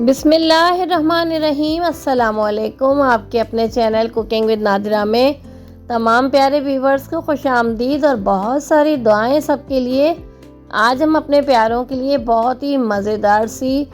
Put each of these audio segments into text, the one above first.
बिस्मिल्लाहिर्रहमानिर्रहीम। अस्सलामुअलैकुम। आपके अपने चैनल कुकिंग विद नादिरा में तमाम प्यारे व्यूवर्स को खुशामदीद और बहुत सारी दुआएं सबके लिए। आज हम अपने प्यारों के लिए बहुत ही मज़ेदार सी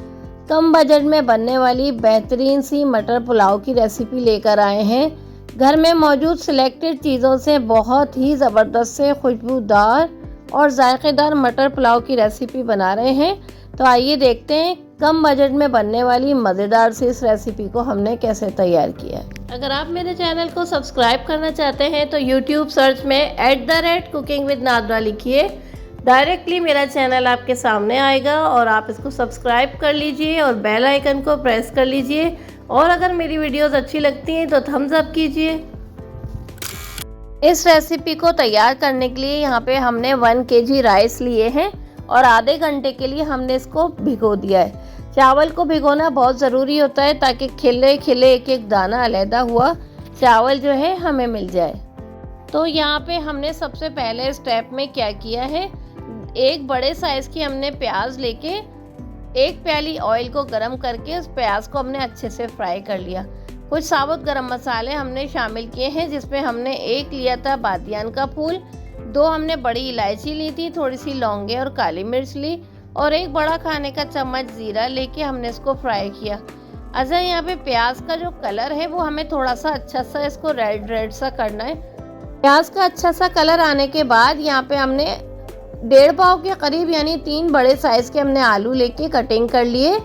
कम बजट में बनने वाली बेहतरीन सी मटर पुलाव की रेसिपी लेकर आए हैं। घर में मौजूद सिलेक्टेड चीज़ों से बहुत ही ज़बरदस्त से खुशबूदार और जायकेदार मटर पुलाव की रेसिपी बना रहे हैं। तो आइए देखते हैं कम बजट में बनने वाली मज़ेदार सी इस रेसिपी को हमने कैसे तैयार किया है। अगर आप मेरे चैनल को सब्सक्राइब करना चाहते हैं तो यूट्यूब सर्च में @कुकिंग विद नादिरा लिखिए। डायरेक्टली मेरा चैनल आपके सामने आएगा और आप इसको सब्सक्राइब कर लीजिए और बेल आइकन को प्रेस कर लीजिए। और अगर मेरी वीडियोस अच्छी लगती हैं तो थम्स अप कीजिए। इस रेसिपी को तैयार करने के लिए यहाँ पे हमने 1 kg राइस लिए हैं और आधे घंटे के लिए हमने इसको भिगो दिया है। चावल को भिगोना बहुत ज़रूरी होता है ताकि खिले खिले एक एक दाना अलहदा हुआ चावल जो है हमें मिल जाए। तो यहाँ पे हमने सबसे पहले स्टेप में क्या किया है, एक बड़े साइज़ की हमने प्याज लेके 1 प्याली ऑयल को गरम करके उस प्याज को हमने अच्छे से फ्राई कर लिया। कुछ साबुत गरम मसाले हमने शामिल किए हैं, जिसमें हमने 1 लिया था बादियान का फूल, 2 हमने बड़ी इलायची ली थी, थोड़ी सी लौंगे और काली मिर्च ली और 1 बड़ा खाने का चम्मच ज़ीरा लेके हमने इसको फ्राई किया। अच्छा, यहाँ पे प्याज का जो कलर है वो हमें थोड़ा सा अच्छा सा इसको रेड सा करना है। प्याज का अच्छा सा कलर आने के बाद यहाँ पे हमने 1.5 पाव के करीब यानी 3 बड़े साइज़ के हमने आलू लेके कटिंग कर लिए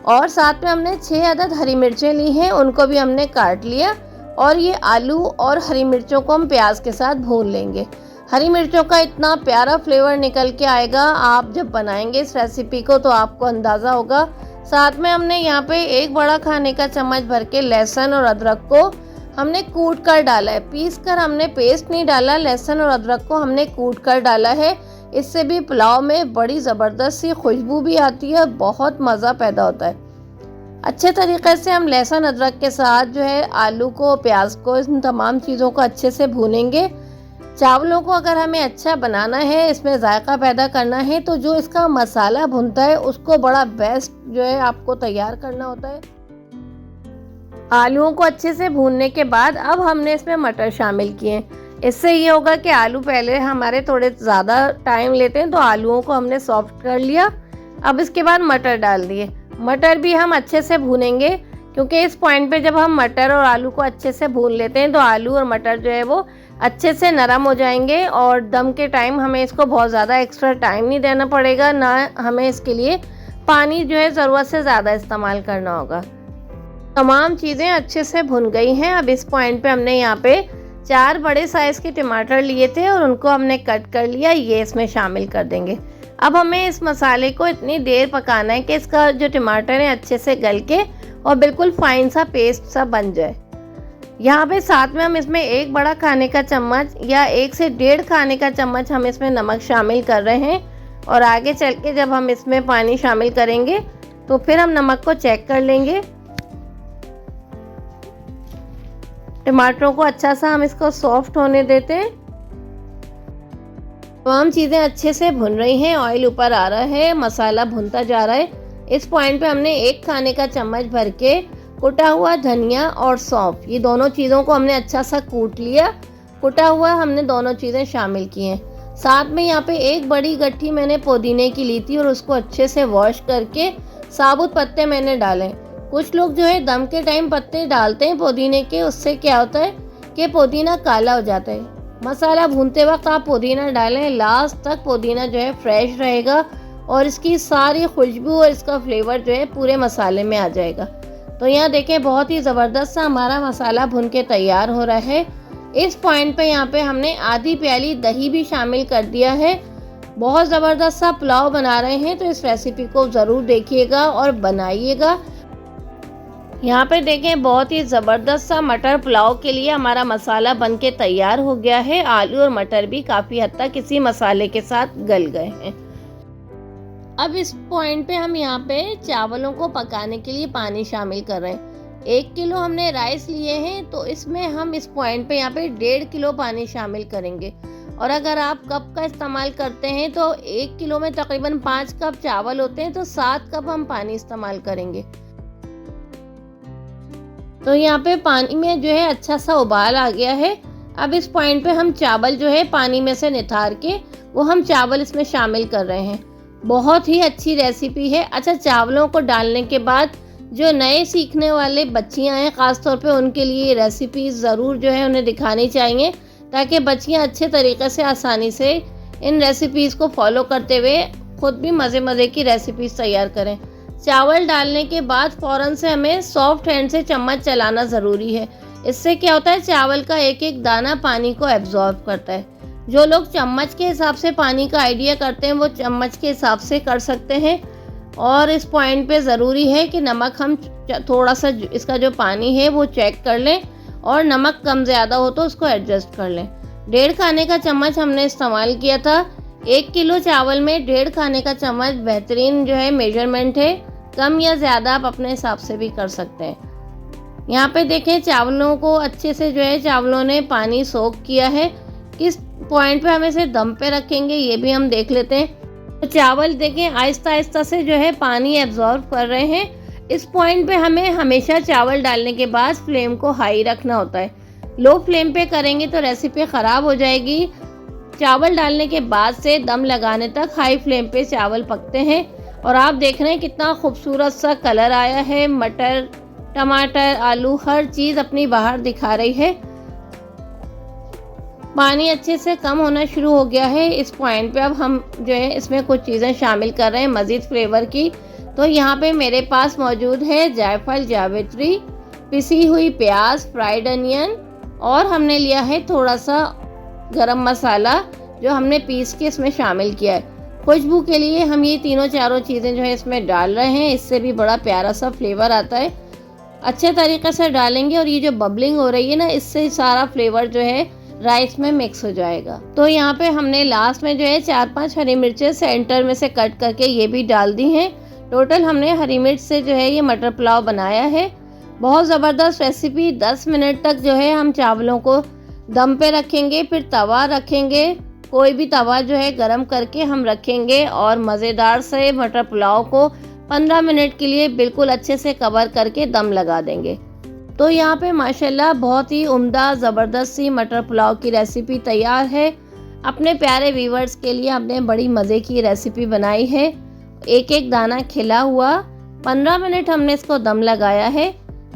और साथ में हमने 6 अदद हरी मिर्चें ली हैं, उनको भी हमने काट लिया। और ये आलू और हरी मिर्चों को हम प्याज के साथ भून लेंगे। हरी मिर्चों का इतना प्यारा फ्लेवर निकल के आएगा आप जब बनाएंगे इस रेसिपी को तो आपको अंदाज़ा होगा। साथ में हमने यहाँ पे 1 बड़ा खाने का चम्मच भर के लहसुन और अदरक को हमने कूट कर डाला है। पीस कर हमने पेस्ट नहीं डाला, लहसुन और अदरक को हमने कूट कर डाला है। इससे भी पुलाव में बड़ी ज़बरदस्त सी खुशबू भी आती है, बहुत मज़ा पैदा होता है। अच्छे तरीके से हम लहसुन अदरक के साथ जो है आलू को, प्याज को, इन तमाम चीज़ों को अच्छे से भूनेंगे। चावलों को अगर हमें अच्छा बनाना है, इसमें जायका पैदा करना है, तो जो इसका मसाला भुनता है उसको बड़ा बेस्ट जो है आपको तैयार करना होता है। आलूओं को अच्छे से भूनने के बाद अब हमने इसमें मटर शामिल किए। इससे ये होगा कि आलू पहले हमारे थोड़े ज़्यादा टाइम लेते हैं, तो आलूओं को हमने सॉफ्ट कर लिया। अब इसके बाद मटर डाल दिए। मटर भी हम अच्छे से भूनेंगे क्योंकि इस पॉइंट पे जब हम मटर और आलू को अच्छे से भून लेते हैं तो आलू और मटर जो है वो अच्छे से नरम हो जाएंगे और दम के टाइम हमें इसको बहुत ज़्यादा एक्स्ट्रा टाइम नहीं देना पड़ेगा, ना हमें इसके लिए पानी जो है ज़रूरत से ज़्यादा इस्तेमाल करना होगा। तमाम चीज़ें अच्छे से भुन गई हैं। अब इस पॉइंट पे हमने यहाँ पे 4 बड़े साइज़ के टमाटर लिए थे और उनको हमने कट कर लिया, ये इसमें शामिल कर देंगे। अब हमें इस मसाले को इतनी देर पकाना है कि इसका जो टमाटर है अच्छे से गल के और बिल्कुल फाइन सा पेस्ट सा बन जाए। यहाँ पे साथ में हम इसमें 1 बड़ा खाने का चम्मच या 1 से 1.5 खाने का चम्मच हम इसमें नमक शामिल कर रहे हैं और आगे चल के जब हम इसमें पानी शामिल करेंगे तो फिर हम नमक को चेक कर लेंगे। टमाटरों को अच्छा सा हम इसको सॉफ्ट होने देते हैं। तमाम चीज़ें अच्छे से भुन रही हैं, ऑयल ऊपर आ रहा है, मसाला भुनता जा रहा है। इस पॉइंट पे हमने 1 खाने का चम्मच भर के कुटा हुआ धनिया और सौंफ, ये दोनों चीज़ों को हमने अच्छा सा कूट लिया। कुटा हुआ हमने दोनों चीज़ें शामिल की हैं। साथ में यहाँ पे 1 बड़ी गट्ठी मैंने पुदीने की ली थी और उसको अच्छे से वॉश करके साबुत पत्ते मैंने डाले। कुछ लोग जो है दम के टाइम पत्ते डालते हैं पुदीने के, उससे क्या होता है कि पुदीना काला हो जाता है। मसाला भूनते वक्त आप पुदीना डालें, लास्ट तक पुदीना जो है फ्रेश रहेगा और इसकी सारी खुशबू और इसका फ्लेवर जो है पूरे मसाले में आ जाएगा। तो यहाँ देखें बहुत ही ज़बरदस्त सा हमारा मसाला भुन के तैयार हो रहा है। इस पॉइंट पे यहाँ पे हमने आधी प्याली दही भी शामिल कर दिया है। बहुत ज़बरदस्त सा पुलाव बना रहे हैं तो इस रेसिपी को ज़रूर देखिएगा और बनाइएगा। यहाँ पे देखें बहुत ही ज़बरदस्त सा मटर पुलाव के लिए हमारा मसाला बन के तैयार हो गया है। आलू और मटर भी काफ़ी हद तक इसी मसाले के साथ गल गए हैं। अब इस पॉइंट पे हम यहाँ पे चावलों को पकाने के लिए पानी शामिल कर रहे हैं। 1 किलो हमने राइस लिए हैं तो इसमें हम इस पॉइंट पे यहाँ पे 1.5 किलो पानी शामिल करेंगे। और अगर आप कप का इस्तेमाल करते हैं तो 1 किलो में तकरीबन 5 कप चावल होते हैं तो 7 कप हम पानी इस्तेमाल करेंगे। तो यहाँ पे पानी में जो है अच्छा सा उबाल आ गया है। अब इस पॉइंट पे हम चावल जो है पानी में से नितार के वो हम चावल इसमें शामिल कर रहे हैं। बहुत ही अच्छी रेसिपी है। अच्छा, चावलों को डालने के बाद जो नए सीखने वाले बच्चियां हैं ख़ास तौर पे उनके लिए ये रेसिपी ज़रूर जो है उन्हें दिखानी चाहिए, ताकि बच्चियां अच्छे तरीके से आसानी से इन रेसिपीज़ को फॉलो करते हुए खुद भी मज़े की रेसिपीज़ तैयार करें। चावल डालने के बाद फ़ौरन से हमें सॉफ्ट हैंड से चम्मच चलाना ज़रूरी है। इससे क्या होता है, चावल का एक एक दाना पानी को एब्जॉर्ब करता है। जो लोग चम्मच के हिसाब से पानी का आइडिया करते हैं वो चम्मच के हिसाब से कर सकते हैं। और इस पॉइंट पे ज़रूरी है कि नमक हम थोड़ा सा इसका जो पानी है वो चेक कर लें, और नमक कम ज़्यादा हो तो उसको एडजस्ट कर लें। 1.5 खाने का चम्मच हमने इस्तेमाल किया था। 1 किलो चावल में 1.5 खाने का चम्मच बेहतरीन जो है मेजरमेंट है। कम या ज़्यादा आप अपने हिसाब से भी कर सकते हैं। यहाँ पे देखें चावलों को अच्छे से जो है चावलों ने पानी सोख किया है। किस पॉइंट पे हम इसे दम पे रखेंगे ये भी हम देख लेते हैं। तो चावल देखें आहिस्ता आहिस्ता से जो है पानी एब्जॉर्ब कर रहे हैं। इस पॉइंट पे हमें हमेशा चावल डालने के बाद फ्लेम को हाई रखना होता है। लो फ्लेम पे करेंगे तो रेसिपी ख़राब हो जाएगी। चावल डालने के बाद से दम लगाने तक हाई फ्लेम पे चावल पकते हैं। और आप देख रहे हैं कितना खूबसूरत सा कलर आया है। मटर, टमाटर, आलू हर चीज़ अपनी बाहर दिखा रही है। पानी अच्छे से कम होना शुरू हो गया है। इस पॉइंट पे अब हम जो है इसमें कुछ चीज़ें शामिल कर रहे हैं मज़ीद फ्लेवर की। तो यहाँ पे मेरे पास मौजूद है जायफल, जावित्री, पिसी हुई प्याज, फ्राइड अनियन, और हमने लिया है थोड़ा सा गरम मसाला जो हमने पीस के इसमें शामिल किया है। खुशबू के लिए हम ये तीनों चारों चीज़ें जो है इसमें डाल रहे हैं। इससे भी बड़ा प्यारा सा फ्लेवर आता है। अच्छे तरीके से डालेंगे और ये जो बबलिंग हो रही है ना, इससे सारा फ्लेवर जो है राइस में मिक्स हो जाएगा। तो यहाँ पे हमने लास्ट में जो है 4-5 हरी मिर्चें सेंटर में से कट करके ये भी डाल दी हैं। टोटल हमने हरी मिर्च से जो है ये मटर पुलाव बनाया है। बहुत ज़बरदस्त रेसिपी। 10 मिनट तक जो है हम चावलों को दम पे रखेंगे, फिर तवा रखेंगे। कोई भी तवा जो है गरम करके हम रखेंगे और मज़ेदार से मटर पुलाव को 15 मिनट के लिए बिल्कुल अच्छे से कवर करके दम लगा देंगे। तो यहाँ पे माशाल्लाह बहुत ही उम्दा ज़बरदस्त सी मटर पुलाव की रेसिपी तैयार है। अपने प्यारे व्यूवर्स के लिए हमने बड़ी मज़े की रेसिपी बनाई है। एक एक दाना खिला हुआ। 15 मिनट हमने इसको दम लगाया है।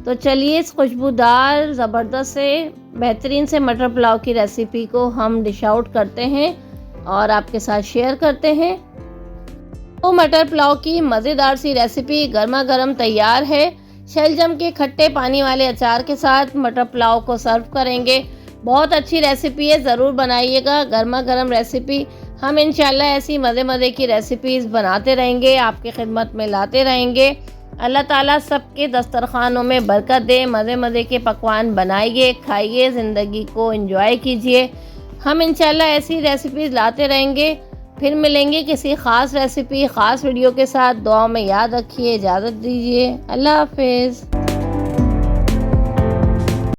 तो चलिए इस खुशबूदार ज़बरदस्त से बेहतरीन से मटर पुलाव की रेसिपी को हम डिश आउट करते हैं और आपके साथ शेयर करते हैं। तो मटर पुलाव की मज़ेदार सी रेसिपी गर्मा गर्म तैयार है। शलजम के खट्टे पानी वाले अचार के साथ मटर पुलाव को सर्व करेंगे। बहुत अच्छी रेसिपी है, ज़रूर बनाइएगा। गर्मा गर्म रेसिपी। हम इंशाल्लाह ऐसी मज़े की रेसिपीज़ बनाते रहेंगे, आपकी खिदमत में लाते रहेंगे। अल्लाह ताला सबके दस्तरखानों में बरकत दे। मज़े के पकवान बनाइए, खाइए, ज़िंदगी को एंजॉय कीजिए। हम इंशाल्लाह ऐसी रेसिपीज़ लाते रहेंगे। फिर मिलेंगे किसी ख़ास रेसिपी, ख़ास वीडियो के साथ। दुआ में याद रखिए। इजाज़त दीजिए। अल्लाह हाफ़िज़।